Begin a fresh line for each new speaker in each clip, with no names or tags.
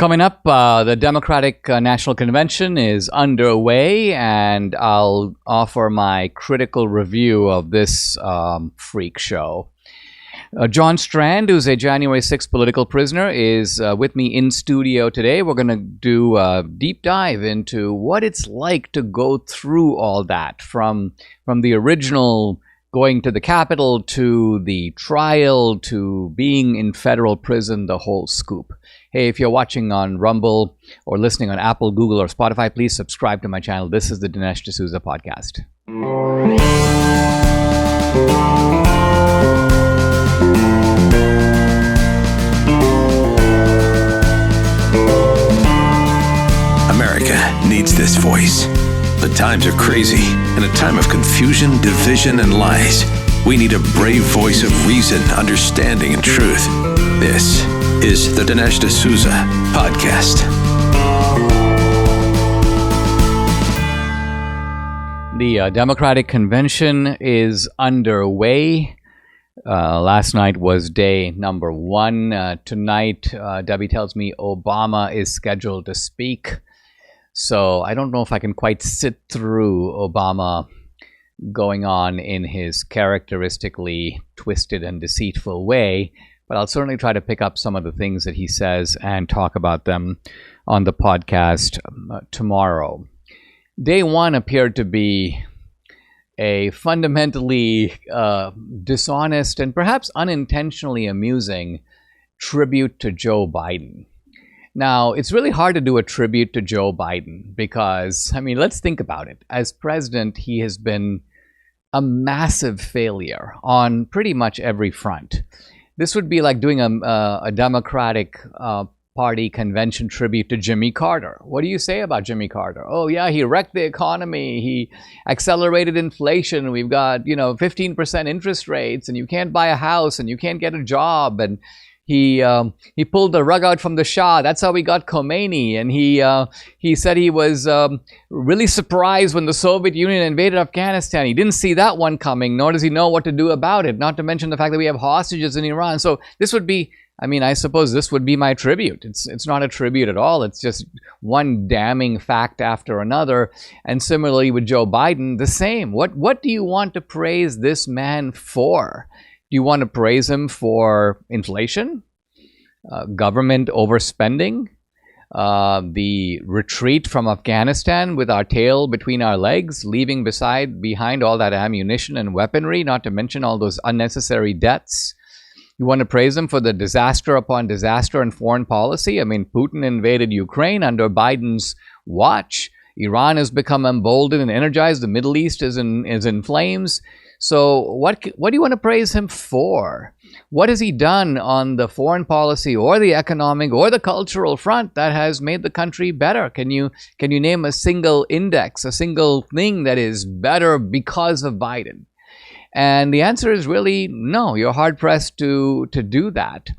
Coming up, the Democratic National Convention is underway, and I'll offer my critical review of this freak show. John Strand, who's a January 6th political prisoner, is with me in studio today. We're going to do a deep dive into what it's like to go through all that, from the original going to the Capitol to the trial to being in federal prison, the whole scoop. Hey, if you're watching on Rumble or listening on Apple, Google, or Spotify, please subscribe to my channel. This is the Dinesh D'Souza podcast.
America needs this voice. The times are crazy. In a time of confusion, division, and lies, we need a brave voice of reason, understanding, and truth. This is the Dinesh D'Souza podcast.
The Democratic Convention is underway. Last night was day number 1. Tonight, Debbie tells me Obama is scheduled to speak. So I don't know if I can quite sit through Obama going on in his characteristically twisted and deceitful way, but I'll certainly try to pick up some of the things that he says and talk about them on the podcast tomorrow. Day 1 appeared to be a fundamentally dishonest and perhaps unintentionally amusing tribute to Joe Biden. Now, it's really hard to do a tribute to Joe Biden because, let's think about it. As president, he has been a massive failure on pretty much every front. This would be like doing a Democratic Party convention tribute to Jimmy Carter. What do you say about Jimmy Carter? Oh, yeah, he wrecked the economy. He accelerated inflation. We've got, 15% interest rates, and you can't buy a house, and you can't get a job, and he pulled the rug out from the Shah. That's how we got Khomeini. And he said he was really surprised when the Soviet Union invaded Afghanistan. He didn't see that one coming, nor does he know what to do about it, not to mention the fact that we have hostages in Iran. So this would be, I suppose this would be my tribute. It's not a tribute at all. It's just one damning fact after another. And similarly with Joe Biden, the same. What do you want to praise this man for? Do you want to praise him for inflation, government overspending, the retreat from Afghanistan with our tail between our legs, leaving behind all that ammunition and weaponry, not to mention all those unnecessary debts? You want to praise him for the disaster upon disaster in foreign policy? Putin invaded Ukraine under Biden's watch. Iran has become emboldened and energized. The Middle East is in flames. So what do you want to praise him for? What has he done on the foreign policy or the economic or the cultural front that has made the country better? Can you name a single index, a single thing that is better because of Biden? And the answer is really no. You're hard-pressed to do that.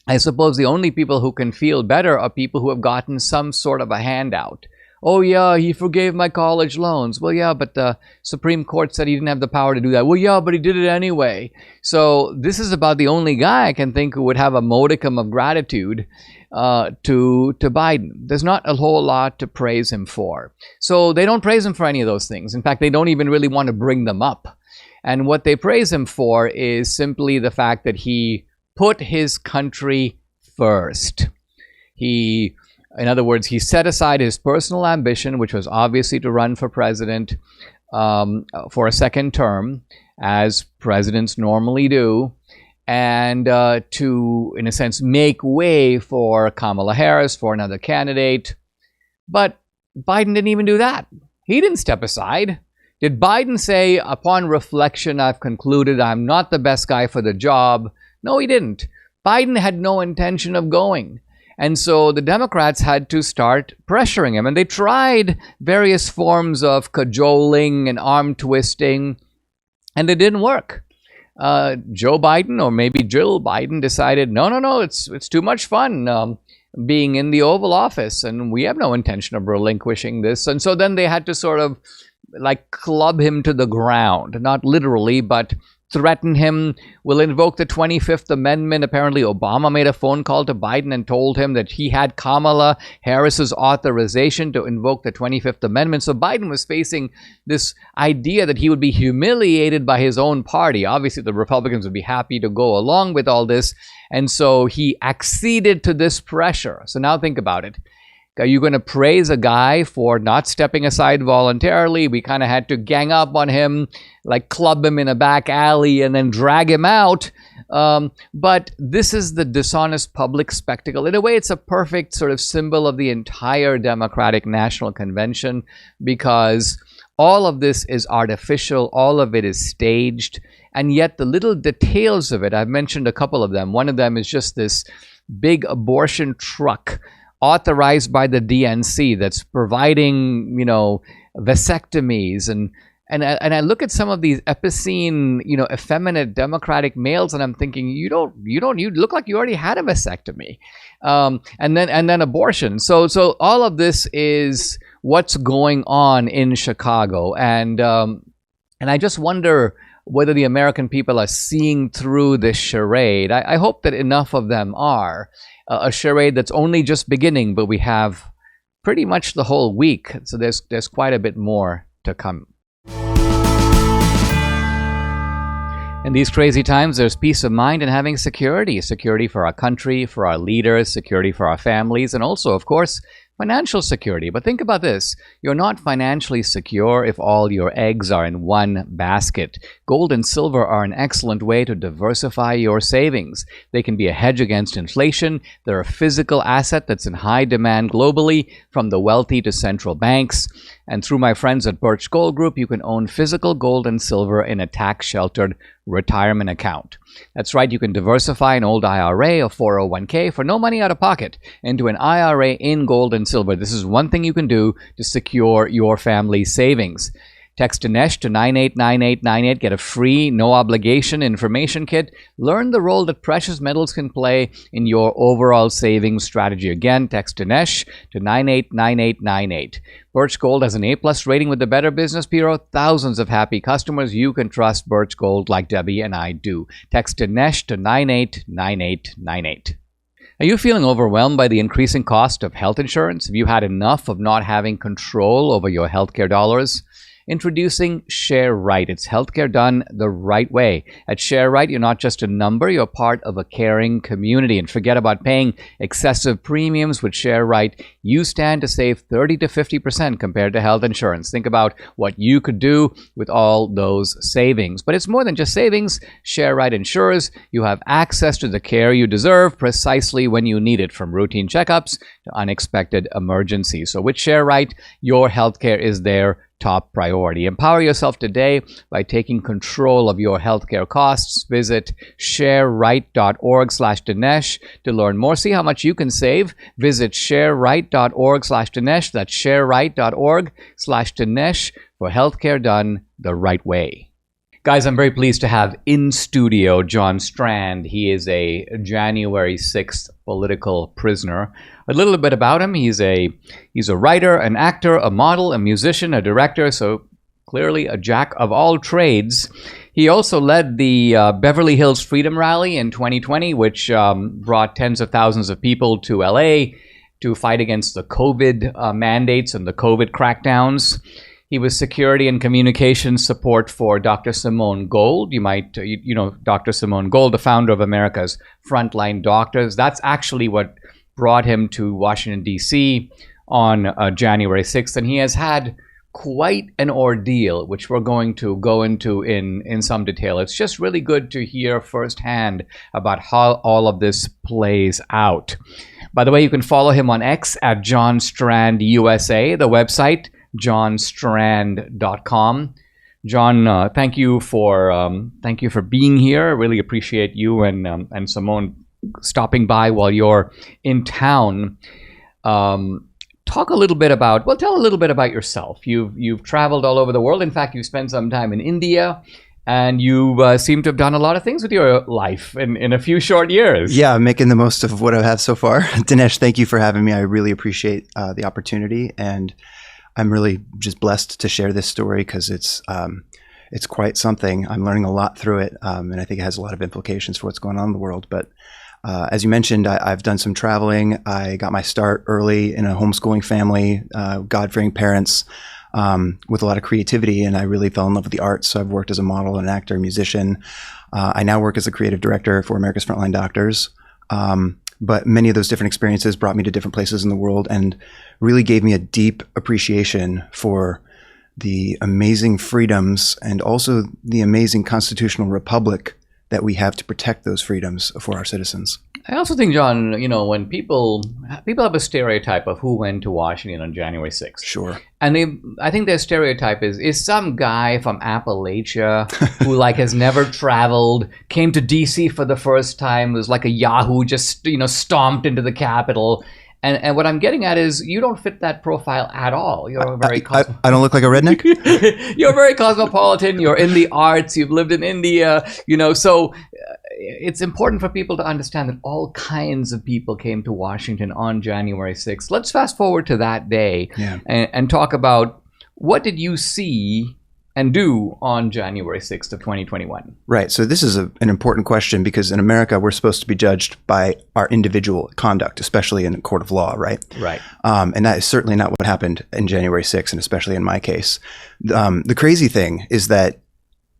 I suppose the only people who can feel better are people who have gotten some sort of a handout. Oh, yeah, he forgave my college loans. Well, yeah, but the Supreme Court said he didn't have the power to do that. Well, yeah, but he did it anyway. So this is about the only guy I can think who would have a modicum of gratitude to Biden. There's not a whole lot to praise him for. So they don't praise him for any of those things. In fact, they don't even really want to bring them up. And what they praise him for is simply the fact that he put his country first. In other words, he set aside his personal ambition, which was obviously to run for president for a second term, as presidents normally do, and to, in a sense, make way for Kamala Harris, for another candidate. But Biden didn't even do that. He didn't step aside. Did Biden say, upon reflection, I've concluded I'm not the best guy for the job? No, he didn't. Biden had no intention of going. And so the Democrats had to start pressuring him. And they tried various forms of cajoling and arm twisting, and it didn't work. Joe Biden, or maybe Jill Biden, decided, no, it's too much fun being in the Oval Office, and we have no intention of relinquishing this. And so then they had to sort of like club him to the ground, not literally, but threaten him, will invoke the 25th Amendment. Apparently, Obama made a phone call to Biden and told him that he had Kamala Harris's authorization to invoke the 25th Amendment. So Biden was facing this idea that he would be humiliated by his own party. Obviously, the Republicans would be happy to go along with all this. And so he acceded to this pressure. So now think about it. Are you going to praise a guy for not stepping aside voluntarily? We kind of had to gang up on him, like club him in a back alley and then drag him out. But this is the dishonest public spectacle. In a way, it's a perfect sort of symbol of the entire Democratic National Convention, because all of this is artificial. All of it is staged. And yet the little details of it, I've mentioned a couple of them. One of them is just this big abortion truck authorized by the DNC that's providing, vasectomies. And I look at some of these epicene, effeminate Democratic males, and I'm thinking, you look like you already had a vasectomy. And then abortion. So all of this is what's going on in Chicago. And I just wonder whether the American people are seeing through this charade. I hope that enough of them are. A charade that's only just beginning, but we have pretty much the whole week. So there's quite a bit more to come. In these crazy times, there's peace of mind in having security. Security for our country, for our leaders, security for our families, and also, of course, financial security. But think about this. You're not financially secure if all your eggs are in one basket. Gold and silver are an excellent way to diversify your savings. They can be a hedge against inflation. They're a physical asset that's in high demand globally, from the wealthy to central banks. And through my friends at Birch Gold Group, you can own physical gold and silver in a tax-sheltered retirement account. That's right, you can diversify an old IRA or 401k for no money out of pocket into an IRA in gold and silver. This is one thing you can do to secure your family's savings. Text Dinesh to 989898. Get a free, no obligation information kit. Learn the role that precious metals can play in your overall savings strategy. Again, text Dinesh to 989898. Birch Gold has an A+ rating with the Better Business Bureau. Thousands of happy customers. You can trust Birch Gold like Debbie and I do. Text Dinesh to 989898. Are you feeling overwhelmed by the increasing cost of health insurance? Have you had enough of not having control over your healthcare dollars? Introducing Share Right. It's healthcare done the right way. At Share Right, you're not just a number, you're part of a caring community. And forget about paying excessive premiums. With Share Right, you stand to save 30 to 50% compared to health insurance. Think about what you could do with all those savings. But it's more than just savings. Share Right ensures you have access to the care you deserve precisely when you need it, from routine checkups to unexpected emergencies. So with Share Right, your healthcare is their top priority. Empower yourself today by taking control of your healthcare costs. Visit shareright.org/Dinesh to learn more. See how much you can save. Visit shareright.org/Dinesh. That's shareright.org/Dinesh for healthcare done the right way. Guys, I'm very pleased to have in studio John Strand. He is a January 6th political prisoner. A little bit about him. He's a writer, an actor, a model, a musician, a director, so clearly a jack of all trades. He also led the Beverly Hills Freedom Rally in 2020, which brought tens of thousands of people to LA to fight against the COVID mandates and the COVID crackdowns. He was security and communications support for Dr. Simone Gold. You might, Dr. Simone Gold, the founder of America's Frontline Doctors. That's actually what brought him to Washington, D.C. on January 6th. And he has had quite an ordeal, which we're going to go into in some detail. It's just really good to hear firsthand about how all of this plays out. By the way, you can follow him on X at John Strand USA, the website, johnstrand.com. John, thank you for being here. I really appreciate you and Simone stopping by while you're in town. Tell a little bit about yourself. You've traveled all over the world. In fact, you spent some time in India, and you seem to have done a lot of things with your life in a few short years.
Yeah, I'm making the most of what I have so far. Dinesh, thank you for having me. I really appreciate the opportunity, and I'm really just blessed to share this story because it's it's quite something. I'm learning a lot through it, and I think it has a lot of implications for what's going on in the world. But as you mentioned, I've done some traveling. I got my start early in a homeschooling family, God-fearing parents, with a lot of creativity, and I really fell in love with the arts. So I've worked as a model, an actor, musician. I now work as a creative director for America's Frontline Doctors. But many of those different experiences brought me to different places in the world and really gave me a deep appreciation for the amazing freedoms and also the amazing constitutional republic that we have to protect those freedoms for our citizens.
I also think, John, when people have a stereotype of who went to Washington on January 6th.
Sure.
And I think their stereotype is some guy from Appalachia who has never traveled, came to DC for the first time, was like a Yahoo, just stomped into the Capitol. And what I'm getting at is you don't fit that profile at all. You're very
I don't look like a redneck?
You're very cosmopolitan. You're in the arts. You've lived in India. So it's important for people to understand that all kinds of people came to Washington on January 6th. Let's fast forward to that day and talk about what did you see and do on January 6th of 2021? Right.
So this is an important question because in America, we're supposed to be judged by our individual conduct, especially in a court of law, right?
Right.
And that is certainly not what happened in January 6th, and especially in my case. The crazy thing is that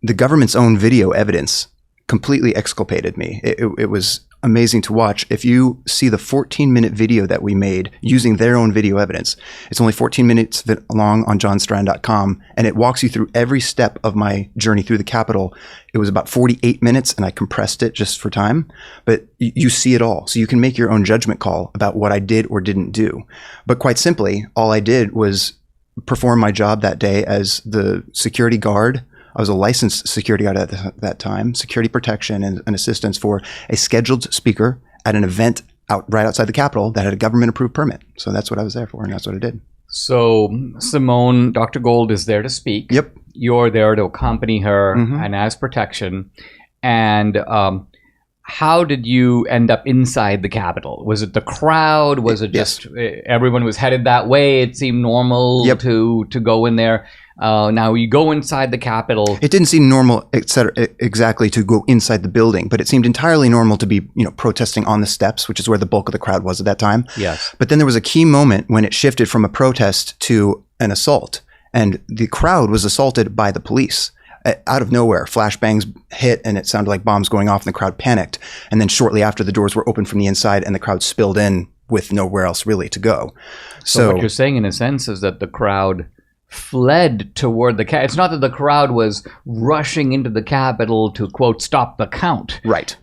the government's own video evidence completely exculpated me. It was amazing to watch. If you see the 14-minute video that we made using their own video evidence, it's only 14 minutes long on johnstrand.com, and it walks you through every step of my journey through the Capitol. It was about 48 minutes, and I compressed it just for time, but you see it all. So you can make your own judgment call about what I did or didn't do. But quite simply, all I did was perform my job that day as the security guard. I was a licensed security guard at that time, security protection and assistance for a scheduled speaker at an event right outside the Capitol that had a government-approved permit. So that's what I was there for, and that's what I did.
So Simone, Dr. Gold is there to speak.
Yep.
You're there to accompany her and as protection. And how did you end up inside the Capitol? Was it the crowd? Was it just everyone was headed that way? It seemed normal to go in there. Now you go inside the Capitol.
It didn't seem normal, exactly to go inside the building, but it seemed entirely normal to be, protesting on the steps, which is where the bulk of the crowd was at that time.
Yes.
But then there was a key moment when it shifted from a protest to an assault, and the crowd was assaulted by the police. Out of nowhere, flashbangs hit, and it sounded like bombs going off, and the crowd panicked. And then shortly after, the doors were opened from the inside, and the crowd spilled in with nowhere else really to go.
So what you're saying, in a sense, is that the crowd fled toward the Capitol. It's not that the crowd was rushing into the Capitol to, quote, stop the count.
Right.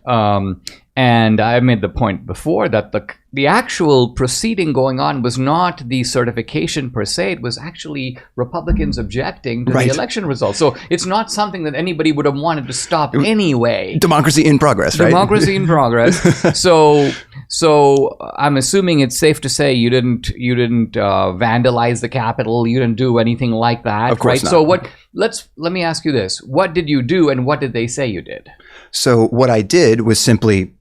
And I made the point before that the actual proceeding going on was not the certification per se. It was actually Republicans objecting to the election results. So it's not something that anybody would have wanted to stop anyway.
Democracy in progress, right?
Democracy in progress. So I'm assuming it's safe to say you didn't vandalize the Capitol. You didn't do anything like that.
Of course
right?
not.
So let me ask you this. What did you do and what did they say you did?
So what I did was simply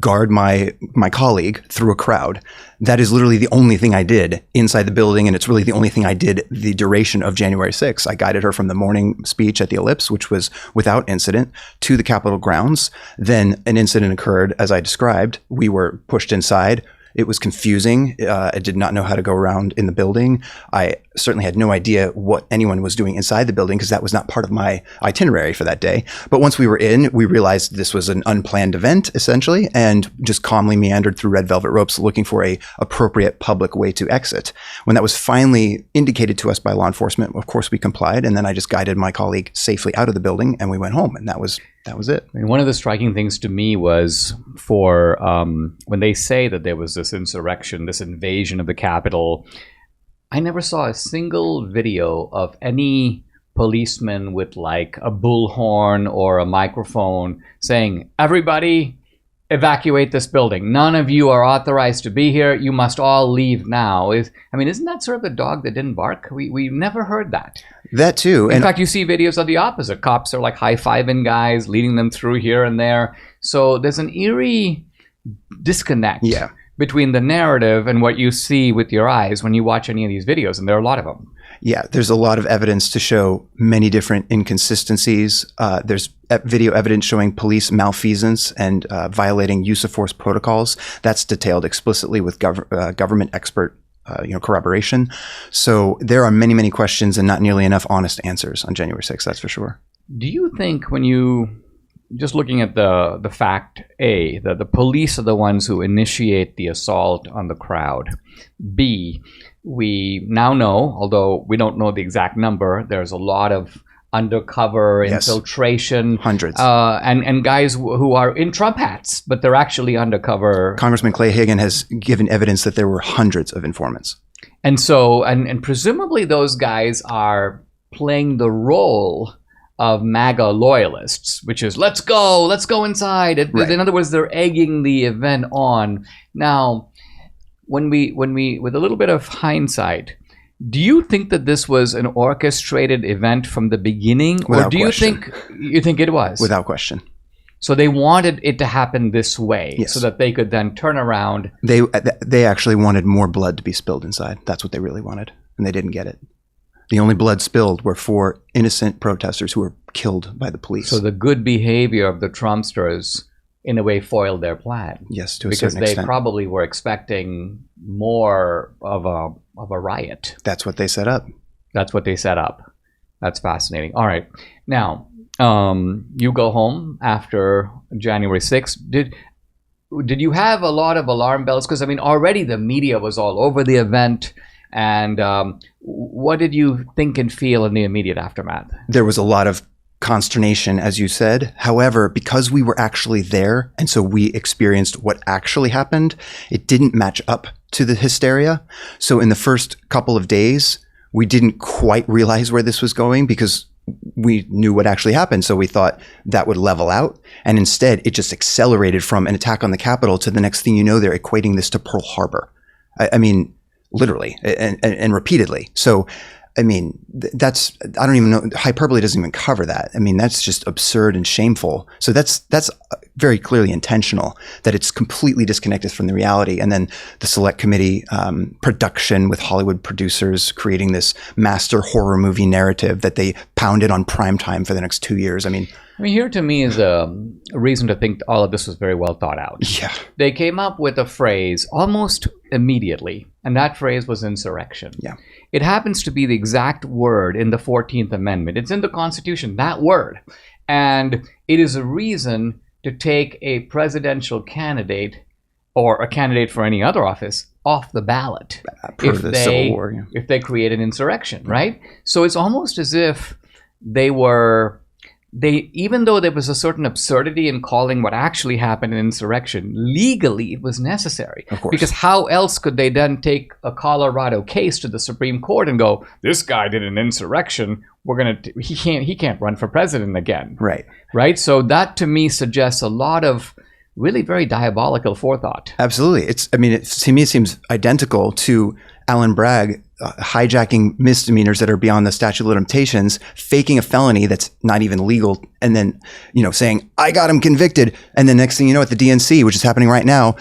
guard my colleague through a crowd. That is literally the only thing I did inside the building, and it's really the only thing I did the duration of January 6th. I guided her from the morning speech at the Ellipse, which was without incident, to the Capitol grounds. Then an incident occurred, as I described. We were pushed inside. It was confusing. I did not know how to go around in the building. I certainly had no idea what anyone was doing inside the building because that was not part of my itinerary for that day. But once we were in, we realized this was an unplanned event, essentially, and just calmly meandered through red velvet ropes looking for a appropriate public way to exit. When that was finally indicated to us by law enforcement, of course, we complied, and then I just guided my colleague safely out of the building, and we went home, and that was it.
I mean, one of the striking things to me was for when they say that there was this insurrection, this invasion of the Capitol, I never saw a single video of any policeman with like a bullhorn or a microphone saying, "Everybody, evacuate this building. None of you are authorized to be here. You must all leave now." Isn't that sort of the dog that didn't bark? We never heard that.
That too.
In fact, you see videos of the opposite. Cops are like high-fiving guys, leading them through here and there. So there's an eerie disconnect between the narrative and what you see with your eyes when you watch any of these videos, and there are a lot of them.
Yeah, there's a lot of evidence to show many different inconsistencies. There's video evidence showing police malfeasance and violating use of force protocols. That's detailed explicitly with government expert corroboration. So there are many, many questions and not nearly enough honest answers on January 6th, that's for sure.
Do you think when you, just looking at the fact A, that the police are the ones who initiate the assault on the crowd, B, we now know, although we don't know the exact number, there's a lot of undercover infiltration.
Hundreds.
And guys who are in Trump hats, but they're actually undercover.
Congressman Clay Higgin has given evidence that there were hundreds of informants.
And so, and presumably those guys are playing the role of MAGA loyalists, which is, let's go inside.
Right.
In other words, they're egging the event on. Now, when we, with a little bit of hindsight, do you think that this was an orchestrated event from the beginning?
Without
or do
question.
you think it was?
Without question.
So they wanted it to happen this way,
Yes.
so that they could then turn around.
They actually wanted more blood to be spilled inside. That's what they really wanted, and they didn't get it. The only blood spilled were 4 innocent protesters who were killed by the police.
So the good behavior of the Trumpsters, in a way, foiled their plan.
Yes, to a
because
certain
they
extent.
probably were expecting more of a riot.
That's what they set up.
That's what they set up. That's fascinating. All right, now you go home after January 6th. Did you have a lot of alarm bells? Because I mean, already the media was all over the event. And what did you think and feel in the immediate aftermath?
There was a lot of consternation, as you said. However, because we were actually there, and so we experienced what actually happened, it didn't match up to the hysteria. So in the first couple of days, we didn't quite realize where this was going because we knew what actually happened. So we thought that would level out. And instead, it just accelerated from an attack on the Capitol to the next thing you know, they're equating this to Pearl Harbor. I mean, literally and repeatedly. So, I mean, I don't even know, hyperbole doesn't even cover that. I mean, that's just absurd and shameful. So that's very clearly intentional, that it's completely disconnected from the reality. And then the select committee production with Hollywood producers creating this master horror movie narrative that they pounded on prime time for the next 2 years. I mean,
here to me is a reason to think all of this was very well thought out.
Yeah.
They came up with a phrase almost immediately, and that phrase was insurrection.
Yeah.
It happens to be the exact word in the 14th Amendment. It's in the Constitution, that word. And it is a reason to take a presidential candidate or a candidate for any other office off the ballot
Per the Civil War, yeah.
if they create an insurrection, right? So it's almost as if even though there was a certain absurdity in calling what actually happened an insurrection, legally it was necessary.
Of course.
Because how else could they then take a Colorado case to the Supreme Court and go, this guy did an insurrection, he can't run for president again.
Right.
Right? So that to me suggests a lot of really very diabolical forethought.
Absolutely. To me, it seems identical to Alan Bragg hijacking misdemeanors that are beyond the statute of limitations, faking a felony that's not even legal, and then, saying, I got him convicted. And the next thing you know, at the DNC, which is happening right now,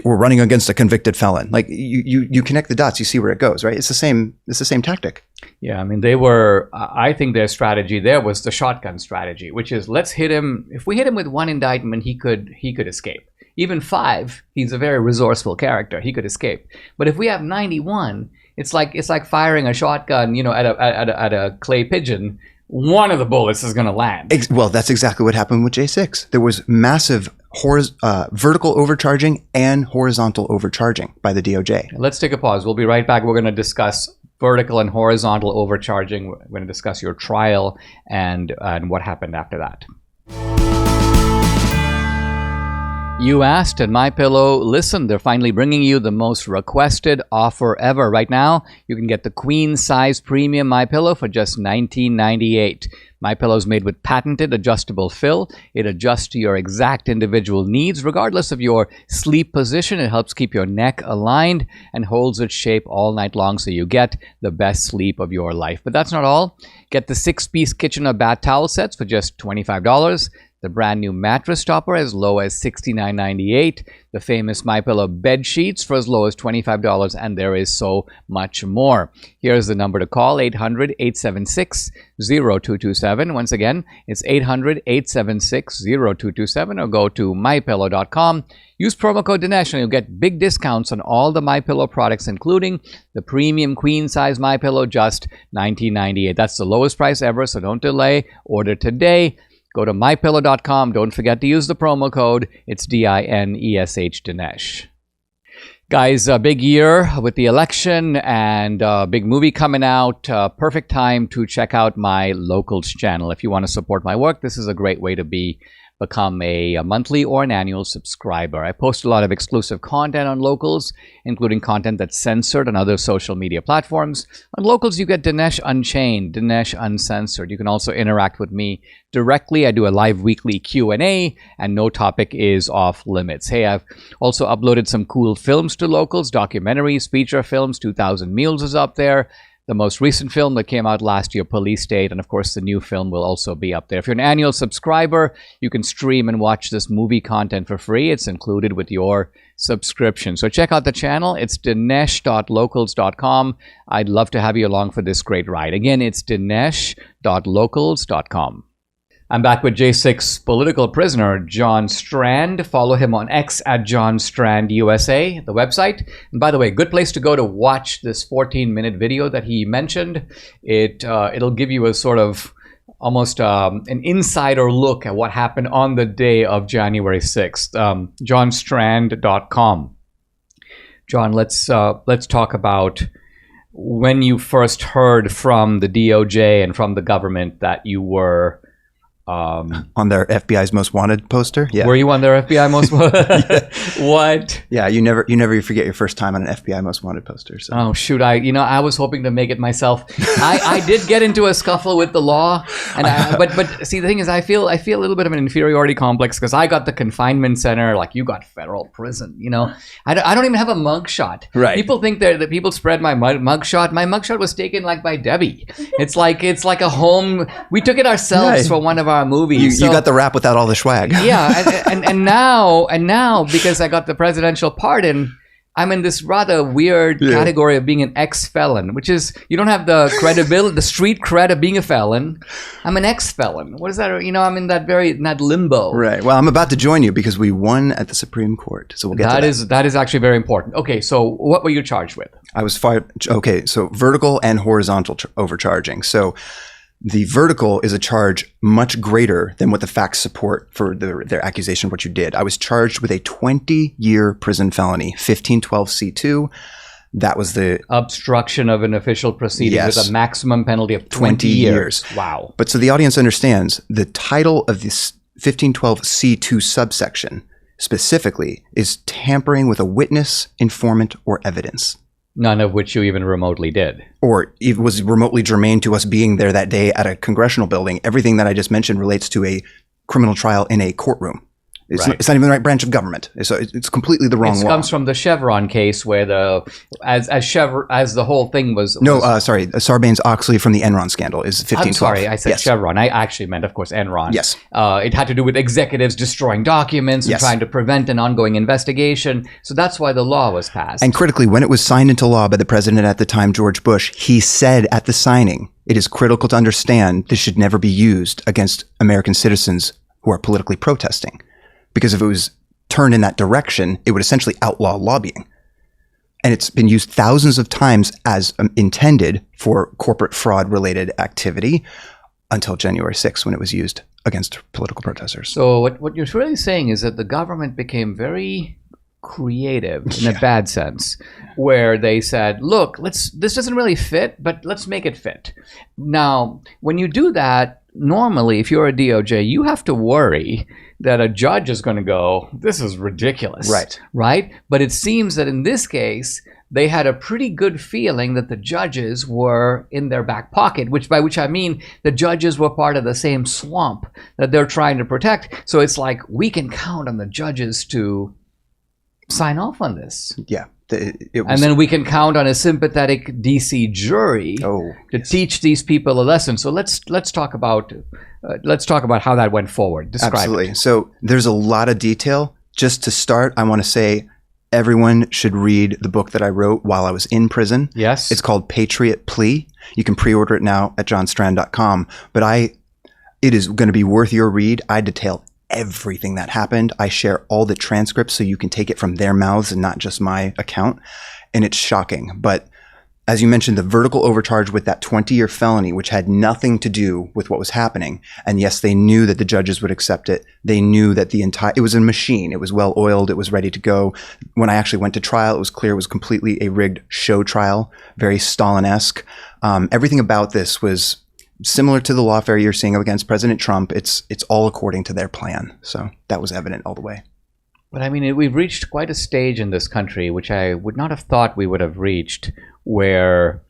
we're running against a convicted felon. Like you connect the dots, you see where it goes, right? It's the same tactic.
Yeah, I mean, I think their strategy there was the shotgun strategy, which is, let's hit him. If we hit him with 1 indictment, he could escape. Even 5, he's a very resourceful character. He could escape. But if we have 91, it's like firing a shotgun, at a clay pigeon. One of the bullets is going to land.
Well, that's exactly what happened with J6. There was massive vertical overcharging and horizontal overcharging by the DOJ.
Let's take a pause. We'll be right back. We're going to discuss vertical and horizontal overcharging. We're going to discuss your trial and what happened after that. You asked, and MyPillow listened. They're finally bringing you the most requested offer ever. Right now, you can get the queen size premium MyPillow for just $19.98. MyPillow is made with patented adjustable fill. It adjusts to your exact individual needs, regardless of your sleep position. It helps keep your neck aligned and holds its shape all night long, so you get the best sleep of your life. But that's not all. Get the 6-piece kitchen or bath towel sets for just $25. the brand new mattress topper as low as $69.98, the famous MyPillow bed sheets for as low as $25, and there is so much more. Here's the number to call, 800-876-0227. Once again, it's 800-876-0227, or go to mypillow.com. Use promo code Dinesh and you'll get big discounts on all the MyPillow products, including the premium queen size MyPillow, just $19.98. That's the lowest price ever, so don't delay. Order today. Go to mypillow.com. Don't forget to use the promo code. It's DINESH, Dinesh. Guys, a big year with the election and a big movie coming out. Perfect time to check out my Locals channel. If you want to support my work, this is a great way to become a monthly or an annual subscriber. I post a lot of exclusive content on Locals, including content that's censored on other social media platforms. On Locals, you get Dinesh Unchained, Dinesh Uncensored. You can also interact with me directly. I do a live weekly Q&A, and no topic is off limits. Hey, I've also uploaded some cool films to Locals, documentaries, feature films. 2000 Mules is up there. The most recent film that came out last year, Police State, and of course the new film will also be up there. If you're an annual subscriber, you can stream and watch this movie content for free. It's included with your subscription. So check out the channel. It's dinesh.locals.com. I'd love to have you along for this great ride. Again, it's dinesh.locals.com. I'm back with J6 political prisoner John Strand. Follow him on X at John Strand USA, the website. And by the way, good place to go to watch this 14-minute video that he mentioned. It'll give you a sort of almost an insider look at what happened on the day of January 6th. johnstrand.com. John, let's talk about when you first heard from the DOJ and from the government that you were
on their FBI's Most Wanted poster. Yeah.
Were you on their FBI Most Wanted?
Yeah.
What?
Yeah, you never forget your first time on an FBI Most Wanted poster. So.
Oh shoot! I was hoping to make it myself. I did get into a scuffle with the law, and but see, the thing is, I feel a little bit of an inferiority complex because I got the confinement center, like you got federal prison. I don't even have a mugshot.
Right.
People think that people spread my mugshot. My mugshot was taken like by Debbie. It's like a home. We took it ourselves for one of our movies.
You got the rap without all the swag.
Yeah, and now because I got the presidential pardon, I'm in this rather weird category of being an ex-felon, which is you don't have the credibility, the street cred of being a felon. I'm an ex-felon. What is that? I'm in that limbo.
Right. Well, I'm about to join you because we won at the Supreme Court. So we'll get to that.
That is actually very important. Okay, so what were you charged with?
I was fired. Okay, so vertical and horizontal overcharging. So the vertical is a charge much greater than what the facts support for their accusation of what you did. I was charged with a 20-year prison felony, 1512C2. That was the
obstruction of an official proceeding with a maximum penalty of
20 years.
Wow.
But so the audience understands the title of this 1512C2 subsection specifically is tampering with a witness, informant, or evidence.
None of which you even remotely did.
Or it was remotely germane to us being there that day at a congressional building. Everything that I just mentioned relates to a criminal trial in a courtroom. It's not even the right branch of government. So it's completely the wrong law.
It comes from the Chevron case where as the whole thing was...
sorry. Sarbanes-Oxley from the Enron scandal is 1512.
I'm sorry, I said Chevron. I actually meant, of course, Enron.
Yes.
It had to do with executives destroying documents and trying to prevent an ongoing investigation. So that's why the law was passed.
And critically, when it was signed into law by the president at the time, George Bush, he said at the signing, it is critical to understand this should never be used against American citizens who are politically protesting. Because if it was turned in that direction, it would essentially outlaw lobbying. And it's been used thousands of times as intended for corporate fraud-related activity until January 6th when it was used against political protesters.
So what you're really saying is that the government became very creative in a bad sense, where they said, look, this doesn't really fit, but let's make it fit. Now, when you do that, normally, if you're a DOJ, you have to worry that a judge is going to go, this is ridiculous. Right? But it seems that in this case, they had a pretty good feeling that the judges were in their back pocket, by which I mean the judges were part of the same swamp that they're trying to protect. So it's like, we can count on the judges to sign off on this.
Yeah. It was,
and then we can count on a sympathetic DC jury to teach these people a lesson. So let's talk about how that went forward. Describe
absolutely.
it.
So there's a lot of detail. Just to start, I want to say everyone should read the book that I wrote while I was in prison.
Yes.
It's called Patriot Plea. You can pre-order it now at johnstrand.com. But it is going to be worth your read. I detail everything that happened. I share all the transcripts so you can take it from their mouths and not just my account. And it's shocking. But as you mentioned, the vertical overcharge with that 20-year felony, which had nothing to do with what was happening. And yes, they knew that the judges would accept it. They knew that it was a machine. It was well oiled. It was ready to go. When I actually went to trial, it was clear it was completely a rigged show trial, very Stalin-esque. Everything about this was similar to the lawfare you're seeing against President Trump. It's all according to their plan. So that was evident all the way.
But I mean, we've reached quite a stage in this country, which I would not have thought we would have reached, where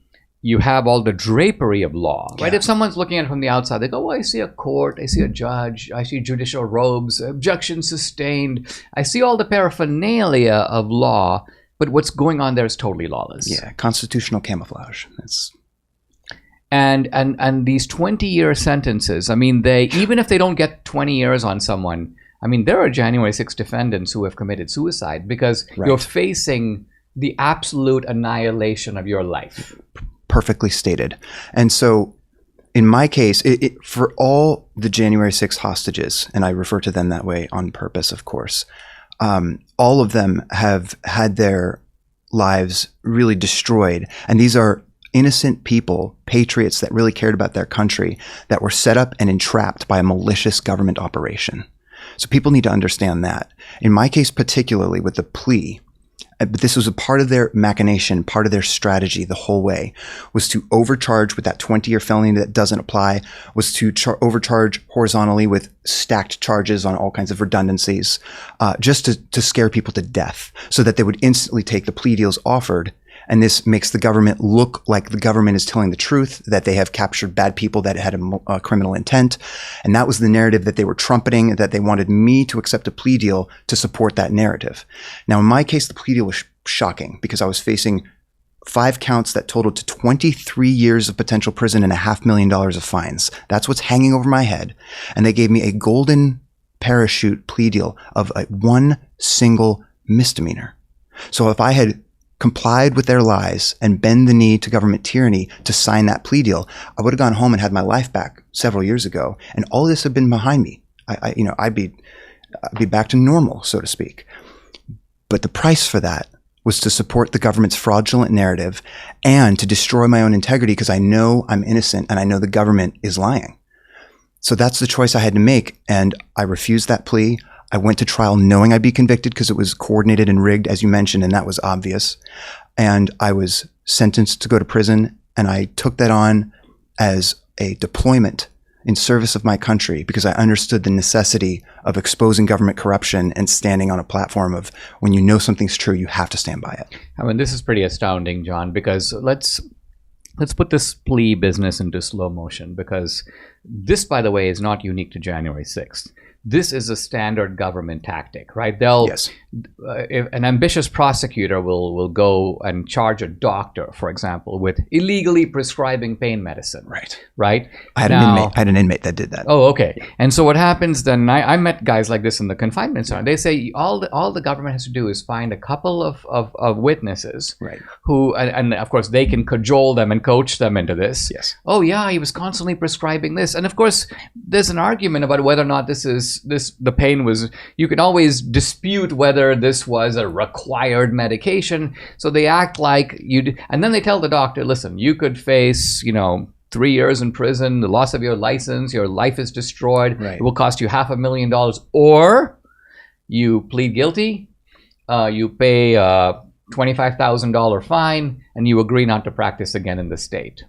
you have all the drapery of law, right?
Yeah.
If someone's looking at it from the outside, they go, "Oh, I see a court, I see a judge, I see judicial robes, objection sustained. I see all the paraphernalia of law, but what's going on there is totally lawless."
Yeah, constitutional camouflage.
And these 20-year sentences, I mean, even if they don't get 20 years on someone, I mean, there are January 6 defendants who have committed suicide because you're facing the absolute annihilation of your life.
Perfectly stated. And so in my case, for all the January 6 hostages, and I refer to them that way on purpose, of course, all of them have had their lives really destroyed. And these are innocent people, patriots that really cared about their country, that were set up and entrapped by a malicious government operation. So people need to understand that. In my case, particularly with the plea, but this was a part of their machination, part of their strategy the whole way, was to overcharge with that 20-year felony that doesn't apply, was to overcharge horizontally with stacked charges on all kinds of redundancies, just to scare people to death so that they would instantly take the plea deals offered. And this makes the government look like the government is telling the truth, that they have captured bad people that had a criminal intent. And that was the narrative that they were trumpeting, that they wanted me to accept a plea deal to support that narrative. Now, in my case, the plea deal was shocking because I was facing 5 counts that totaled to 23 years of potential prison and $500,000 of fines. That's what's hanging over my head. And they gave me a golden parachute plea deal of one single misdemeanor. So if I had complied with their lies and bend the knee to government tyranny to sign that plea deal, I would have gone home and had my life back several years ago. And all this had been behind me. I'd be back to normal, so to speak. But the price for that was to support the government's fraudulent narrative and to destroy my own integrity because I know I'm innocent and I know the government is lying. So that's the choice I had to make. And I refused that plea. I went to trial knowing I'd be convicted because it was coordinated and rigged, as you mentioned, and that was obvious. And I was sentenced to go to prison, and I took that on as a deployment in service of my country because I understood the necessity of exposing government corruption and standing on a platform of when you know something's true, you have to stand by it.
I mean, this is pretty astounding, John, because let's put this plea business into slow motion, because this, by the way, is not unique to January 6th. This is a standard government tactic, right?
Yes.
If an ambitious prosecutor will go and charge a doctor, for example, with illegally prescribing pain medicine. Right.
I had an inmate that did that.
Oh, okay. And so what happens then? I met guys like this in the confinement center. They say all the government has to do is find a couple of witnesses,
right,
who and of course they can cajole them and coach them into this.
Yes.
Oh yeah, he was constantly prescribing this, and of course there's an argument about whether or not the pain was. You can always dispute whether this was a required medication. So they act like and then they tell the doctor, listen, you could face 3 years in prison, the loss of your license, your life is destroyed.
Right.
It will cost you $500,000, or you plead guilty, you pay a $25,000 fine, and you agree not to practice again in the state.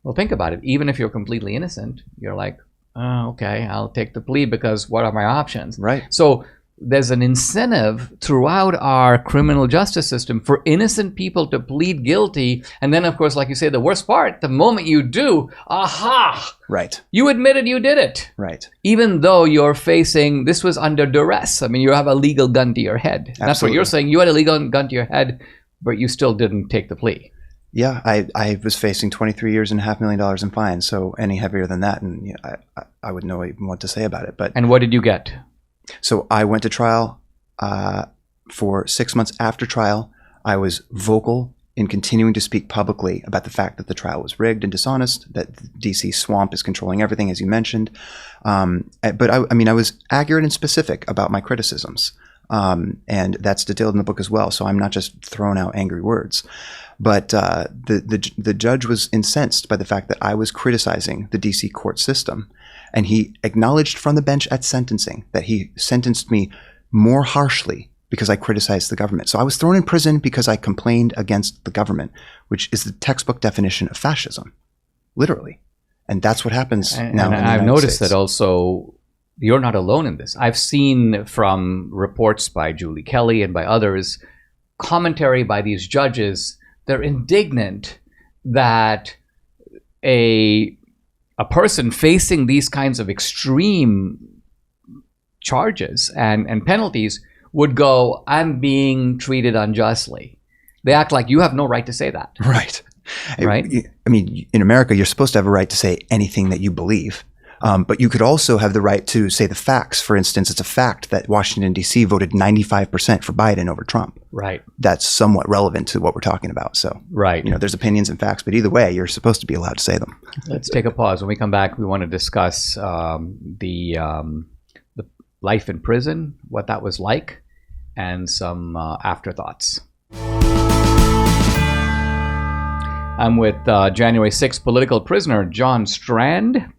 Well, think about it. Even if you're completely innocent, you're like, oh, okay, I'll take the plea because what are my options?
Right.
So there's an incentive throughout our criminal justice system for innocent people to plead guilty. And then, of course, like you say, the worst part, the moment you do, aha!
Right.
You admitted you did it.
Right.
Even though you're facing, this was under duress. I mean, you have a legal gun to your head. That's what
Absolutely.
you're saying. You had a legal gun to your head but you still didn't take the plea.
Yeah, I was facing 23 years and $500,000 in fines, so any heavier than that, and you know, I wouldn't know even what to say about it. But
And what did you get?
So I went to trial for 6 months. After trial, I was vocal in continuing to speak publicly about the fact that the trial was rigged and dishonest, that the DC swamp is controlling everything, as you mentioned. But I was accurate and specific about my criticisms. And that's detailed in the book as well. So I'm not just throwing out angry words. But the judge was incensed by the fact that I was criticizing the DC court system. And he acknowledged from the bench at sentencing that he sentenced me more harshly because I criticized the government. So I was thrown in prison because I complained against the government, which is the textbook definition of fascism, literally. And that's what happens now in the United
I've noticed
States.
that also you're not alone in this. I've seen from reports by Julie Kelly and by others, commentary by these judges, they're indignant that a person facing these kinds of extreme charges and penalties would go, I'm being treated unjustly. They act like you have no right to say that.
Right.
Right?
I mean, in America, you're supposed to have a right to say anything that you believe. But you could also have the right to say the facts. For instance, it's a fact that Washington, D.C. voted 95% for Biden over Trump.
Right.
That's somewhat relevant to what we're talking about. So,
Right.
you know, there's opinions and facts, but either way, you're supposed to be allowed to say them.
Let's take a pause. When we come back, we want to discuss the life in prison, what that was like, and some afterthoughts. I'm with January 6th political prisoner John Strand.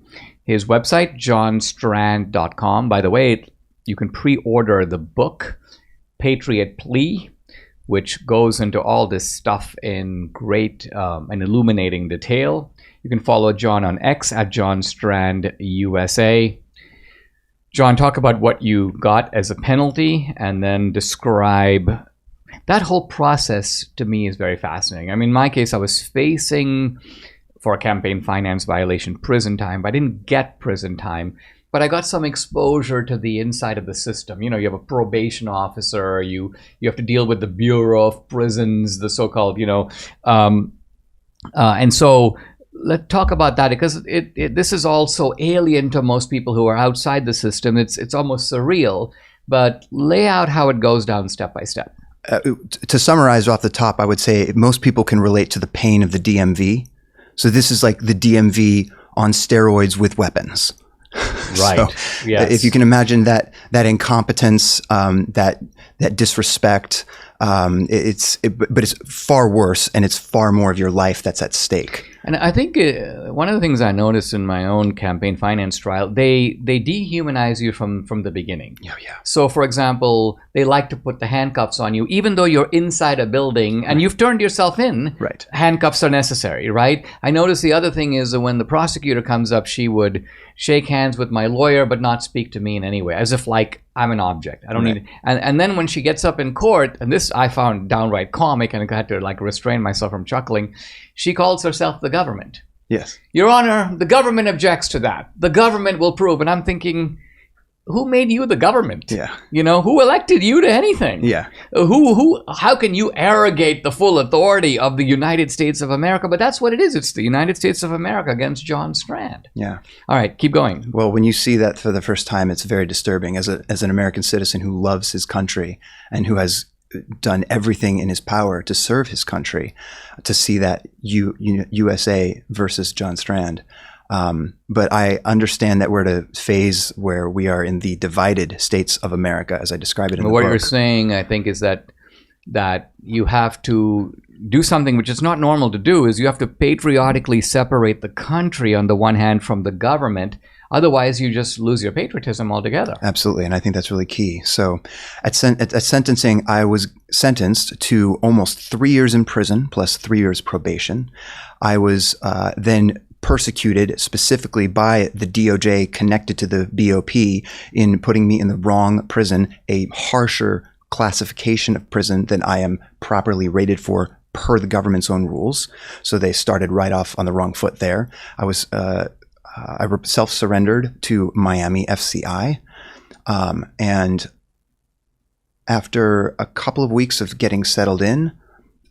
His website, johnstrand.com. By the way, you can pre-order the book, Patriot Plea, which goes into all this stuff in great and illuminating detail. You can follow John on X at JohnStrandUSA. John, talk about what you got as a penalty and then describe that whole process. To me is very fascinating. I mean, in my case, I was facing, for a campaign finance violation, prison time. But I didn't get prison time, but I got some exposure to the inside of the system. You know, you have a probation officer, you have to deal with the Bureau of Prisons, the so-called, and so let's talk about that, because this is also alien to most people who are outside the system. It's almost surreal, but lay out how it goes down step by step.
To summarize off the top, I would say most people can relate to the pain of the DMV. So this is like the DMV on steroids with weapons.
Right.
So,
yes.
If you can imagine that incompetence, that disrespect, but it's far worse, and it's far more of your life that's at stake.
And I think one of the things I noticed in my own campaign finance trial, they dehumanize you from the beginning.
Yeah.
So, for example, they like to put the handcuffs on you, even though you're inside a building and you've turned yourself in.
Right.
Handcuffs are necessary, right? I noticed the other thing is that when the prosecutor comes up, she would shake hands with my lawyer, but not speak to me in any way, as if like I'm an object. I don't need. And then when she gets up in court, and this I found downright comic, and I had to like restrain myself from chuckling. She calls herself the government.
Yes.
Your Honor, the government objects to that. The government will prove. And I'm thinking, who made you the government?
Yeah.
You know, who elected you to anything?
Yeah.
How can you arrogate the full authority of the United States of America? But that's what it is. It's the United States of America against John Strand.
Yeah.
All right, keep going.
Well, when you see that for the first time, it's very disturbing. As an American citizen who loves his country and who has done everything in his power to serve his country, to see that USA versus John Strand. But I understand that we're at a phase where we are in the divided states of America, as I describe it in the book.
What you're saying, I think, is that you have to do something which is not normal to do, is you have to patriotically separate the country on the one hand from the government. Otherwise, you just lose your patriotism altogether.
Absolutely, and I think that's really key. So at sentencing, I was sentenced to almost 3 years in prison plus 3 years probation. I was then persecuted specifically by the DOJ connected to the BOP in putting me in the wrong prison, a harsher classification of prison than I am properly rated for per the government's own rules. So they started right off on the wrong foot there. I self-surrendered to Miami FCI. And after a couple of weeks of getting settled in,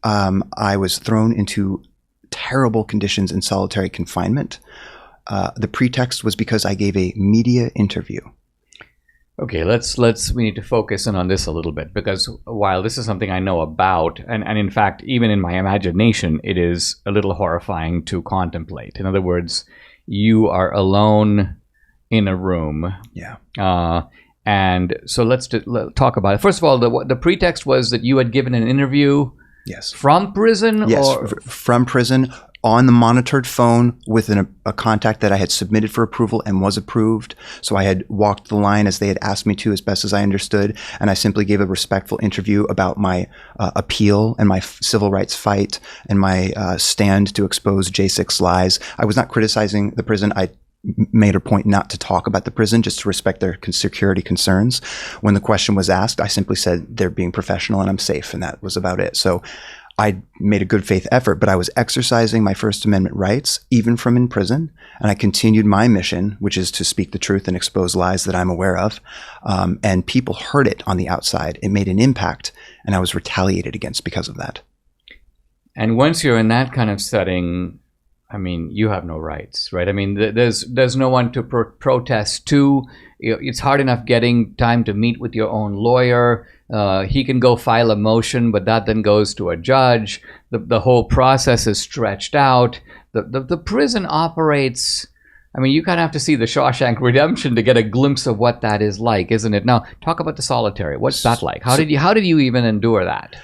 I was thrown into terrible conditions in solitary confinement. The pretext was because I gave a media interview.
Okay, we need to focus in on this a little bit, because while this is something I know about, and in fact, even in my imagination, it is a little horrifying to contemplate. In other words, you are alone in a room.
Yeah.
And so let's talk about it. First of all, the pretext was that you had given an interview.
Yes.
From prison?
Yes,
or?
From prison, on the monitored phone with a contact that I had submitted for approval and was approved. So I had walked the line as they had asked me to, as best as I understood. And I simply gave a respectful interview about my appeal and my civil rights fight and my stand to expose J6 lies. I was not criticizing the prison. I made a point not to talk about the prison, just to respect their security concerns. When the question was asked, I simply said they're being professional and I'm safe, and that was about it. So I made a good faith effort, but I was exercising my First Amendment rights, even from in prison, and I continued my mission, which is to speak the truth and expose lies that I'm aware of. And people heard it on the outside. It made an impact, and I was retaliated against because of that.
And once you're in that kind of setting, I mean, you have no rights, right? I mean, there's no one to protest to. It's hard enough getting time to meet with your own lawyer. He can go file a motion, but that then goes to a judge. The whole process is stretched out. The prison operates. I mean, you kind of have to see the Shawshank Redemption to get a glimpse of what that is like, isn't it? Now, talk about the solitary. What's that like? How did you even endure that?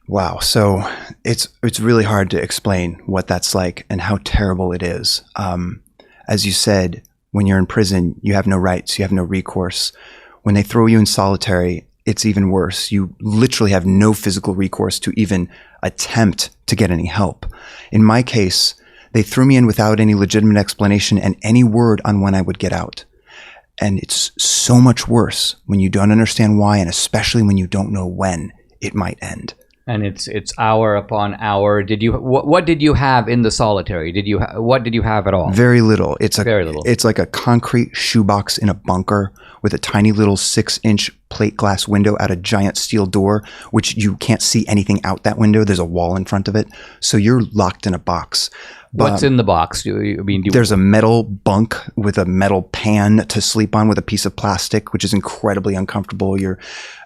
Wow. So it's really hard to explain what that's like and how terrible it is. As you said, when you're in prison, you have no rights, you have no recourse. When they throw you in solitary, it's even worse. You literally have no physical recourse to even attempt to get any help. In my case, they threw me in without any legitimate explanation and any word on when I would get out. And it's so much worse when you don't understand why, and especially when you don't know when it might end.
And it's hour upon hour. What did you have in the solitary? What did you have at all?
Very little.
Very little.
It's like a concrete shoebox in a bunker with a tiny little 6-inch plate glass window out a giant steel door, which you can't see anything out that window. There's a wall in front of it, so you're locked in a box.
What's in the box?
There's a metal bunk with a metal pan to sleep on with a piece of plastic, which is incredibly uncomfortable.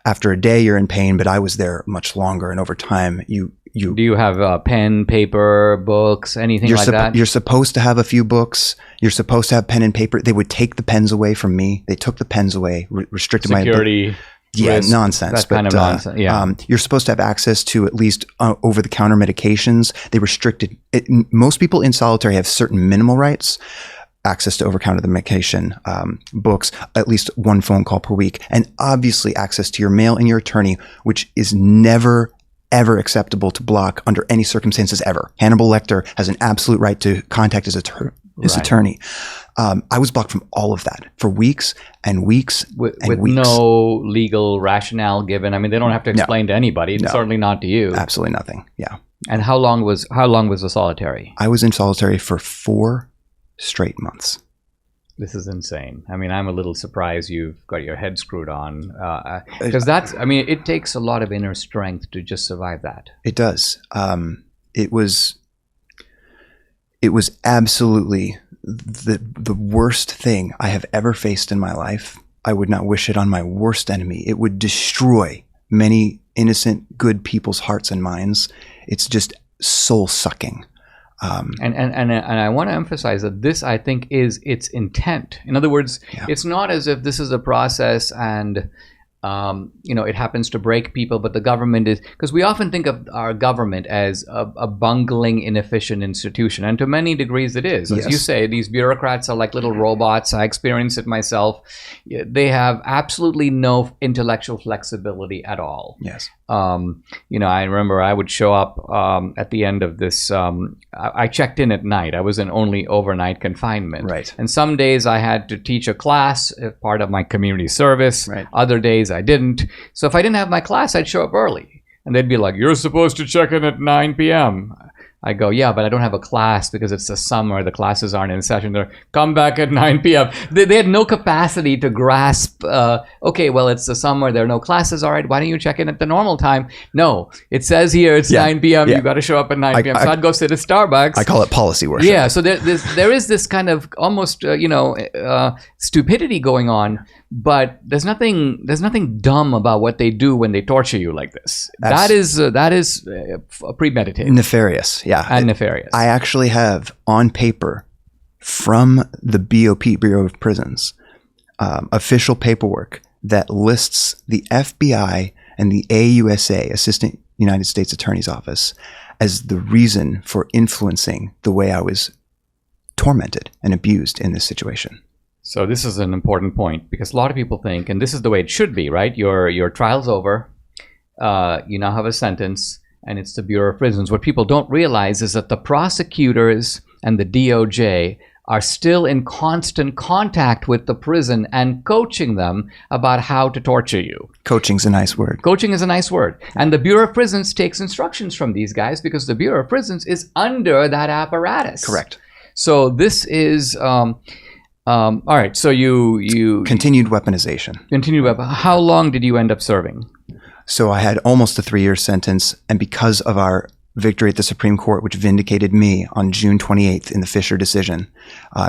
After a day, you're in pain, but I was there much longer, and over time, Do you have pen, paper, books, anything like that? You're supposed to have a few books. You're supposed to have pen and paper. They would take the pens away from me. They took the pens away, restricted my
security.
Yeah,
risk,
nonsense.
That kind of nonsense. Yeah.
You're supposed to have access to at least over-the-counter medications. They restricted it. Most people in solitary have certain minimal rights. Access to over-the-counter medication, books, at least one phone call per week, and obviously access to your mail and your attorney, which is never ever acceptable to block under any circumstances ever. Hannibal Lecter has an absolute right to contact his attorney. I was blocked from all of that for weeks and weeks
with
weeks.
No legal rationale given. I mean, they don't have to explain to anybody.
No.
Certainly not to you.
Absolutely nothing. Yeah.
And how long was the solitary? I
was in solitary for 4 straight months.
This is insane. I mean, I'm a little surprised you've got your head screwed on, because it takes a lot of inner strength to just survive that.
It does. It was absolutely the worst thing I have ever faced in my life. I would not wish it on my worst enemy. It would destroy many innocent, good people's hearts and minds. It's just soul-sucking.
And I want to emphasize that this, I think, is its intent. In other words, It's not as if this is a process and it happens to break people, but the government is, because we often think of our government as a bungling, inefficient institution, and to many degrees it is. As you say, these bureaucrats are like little robots. I experience it myself. They have absolutely no intellectual flexibility at all.
Yes.
I remember I would show up at the end of this. I checked in at night. I was in only overnight confinement.
Right.
And some days I had to teach a class as part of my community service.
Right.
Other days I didn't. So if I didn't have my class, I'd show up early. And they'd be like, "You're supposed to check in at 9 p.m." I go, yeah, but I don't have a class because it's the summer. The classes aren't in session. They're come back at 9 p.m. They had no capacity to grasp, okay, well, it's the summer. There are no classes. All right, why don't you check in at the normal time? No, it says here it's 9 p.m. You got to show up at 9 p.m. So I'd go sit at Starbucks.
I call it policy worship.
Yeah, so there is this kind of almost, stupidity going on. But there's nothing dumb about what they do when they torture you like this. That is premeditated,
nefarious,
and nefarious.
I actually have on paper from the BOP, Bureau of Prisons, official paperwork that lists the FBI and the AUSA, Assistant United States Attorney's Office, as the reason for influencing the way I was tormented and abused in this situation.
So this is an important point because a lot of people think, and this is the way it should be, right? Your trial's over. You now have a sentence, and it's the Bureau of Prisons. What people don't realize is that the prosecutors and the DOJ are still in constant contact with the prison and coaching them about how to torture you.
Coaching's a nice word.
Coaching is a nice word. And the Bureau of Prisons takes instructions from these guys because the Bureau of Prisons is under that apparatus.
Correct.
So this is... all right, so you
continued weaponization.
How long did you end up serving?
So I had almost a 3-year sentence, and because of our victory at the Supreme Court, which vindicated me on June 28th in the Fisher decision,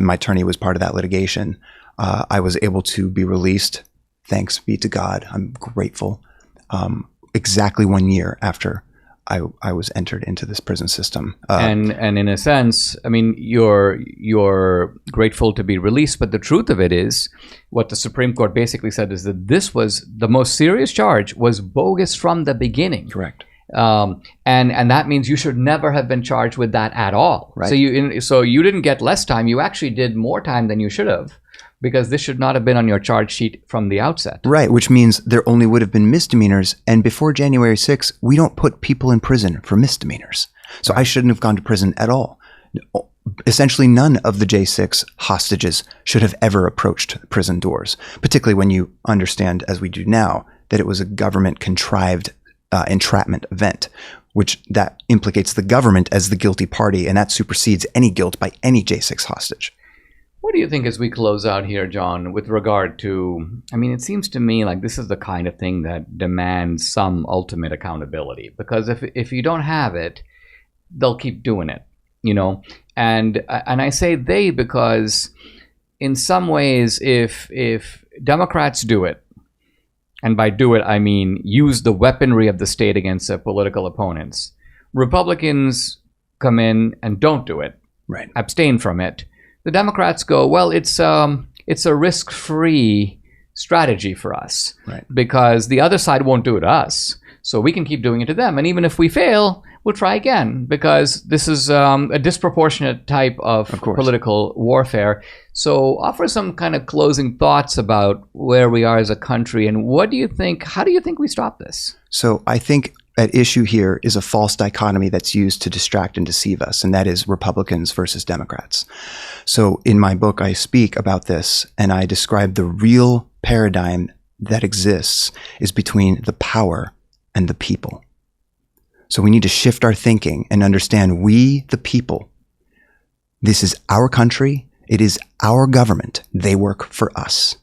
my attorney was part of that litigation, I was able to be released. Thanks be to God. I'm grateful. Exactly 1 year after I was entered into this prison system.
And in a sense, I mean, you're grateful to be released, but the truth of it is, what the Supreme Court basically said is that this was the most serious charge was bogus from the beginning.
Correct.
And that means you should never have been charged with that at all.
Right.
So you didn't get less time. You actually did more time than you should have. Because this should not have been on your charge sheet from the outset.
Right, which means there only would have been misdemeanors. And before January 6th, we don't put people in prison for misdemeanors. So I shouldn't have gone to prison at all. Essentially, none of the J6 hostages should have ever approached prison doors, particularly when you understand, as we do now, that it was a government-contrived entrapment event, which that implicates the government as the guilty party, and that supersedes any guilt by any J6 hostage.
What do you think as we close out here, John, with regard to, I mean, it seems to me like this is the kind of thing that demands some ultimate accountability, because if you don't have it, they'll keep doing it, and I say they because in some ways, if Democrats do it, and by do it, I mean use the weaponry of the state against their political opponents, Republicans come in and don't do it,
right?
Abstain from it. The Democrats go, well, it's a risk-free strategy for us,
right?
Because the other side won't do it to us, so we can keep doing it to them. And even if we fail, we'll try again, because this is a disproportionate type of political warfare. So offer some kind of closing thoughts about where we are as a country, and what do you think, how do you think we stop this?
So I think at issue here is a false dichotomy that's used to distract and deceive us, and that is Republicans versus Democrats. So in my book, I speak about this, and I describe the real paradigm that exists is between the power and the people. So we need to shift our thinking and understand we, the people, this is our country, it is our government, they work for us.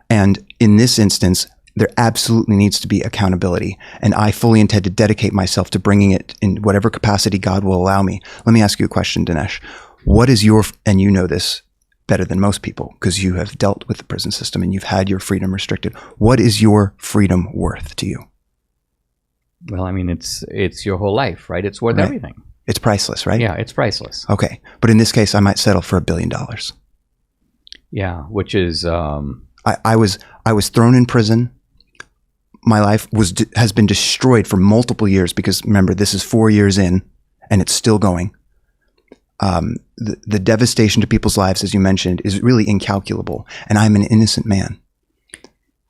And in this instance, there absolutely needs to be accountability, and I fully intend to dedicate myself to bringing it in whatever capacity God will allow me. Let me ask you a question, Dinesh. What is your, and you know this better than most people because you have dealt with the prison system and you've had your freedom restricted. What is your freedom worth to you?
Well, I mean, it's your whole life, right? It's worth everything.
It's priceless, right?
Yeah, it's priceless.
Okay. But in this case, I might settle for $1 billion.
Yeah, which is...
I was thrown in prison. My life has been destroyed for multiple years because, remember, this is 4 years in and it's still going. The devastation to people's lives, as you mentioned, is really incalculable. And I'm an innocent man.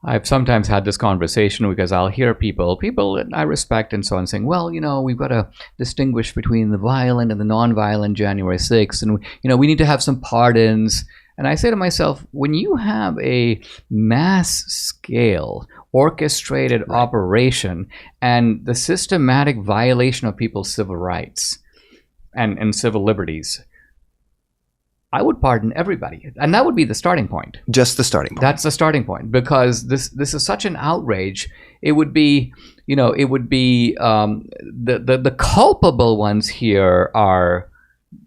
I've sometimes had this conversation because I'll hear people that I respect and so on saying, well, we've got to distinguish between the violent and the non-violent January 6th. And, we need to have some pardons. And I say to myself, when you have a mass scale orchestrated operation and the systematic violation of people's civil rights, and civil liberties, I would pardon everybody, and that would be the starting point.
Just the starting point.
That's the starting point, because this is such an outrage. It would be, the culpable ones here are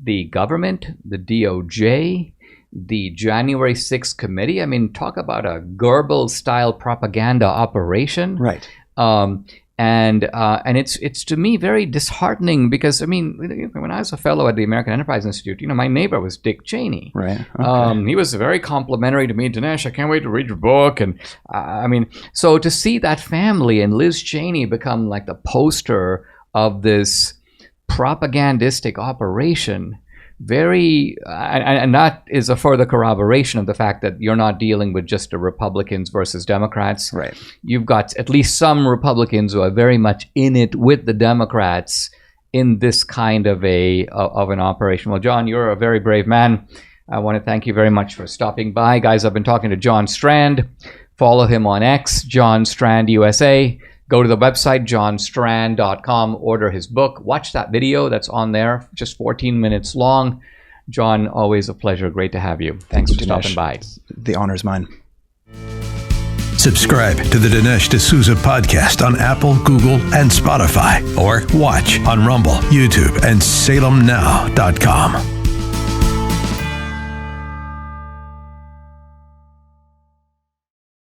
the government, the DOJ, the January 6th committee. I mean, talk about a Goebbels-style propaganda operation.
Right.
And it's to me very disheartening, because I mean, when I was a fellow at the American Enterprise Institute, my neighbor was Dick Cheney.
Right. Okay.
He was very complimentary to me. Dinesh, I can't wait to read your book. And I mean, so to see that family and Liz Cheney become like the poster of this propagandistic operation, and that is a further corroboration of the fact that you're not dealing with just the Republicans versus Democrats.
Right.
You've got at least some Republicans who are very much in it with the Democrats in this kind of an operation. Well, John, you're a very brave man. I want to thank you very much for stopping by. Guys, I've been talking to John Strand. Follow him on X, John Strand USA. Go to the website, johnstrand.com, order his book. Watch that video that's on there, just 14 minutes long. John, always a pleasure. Great to have you. Thanks for stopping by.
The honor's mine.
Subscribe to the Dinesh D'Souza podcast on Apple, Google, and Spotify, or watch on Rumble, YouTube, and salemnow.com.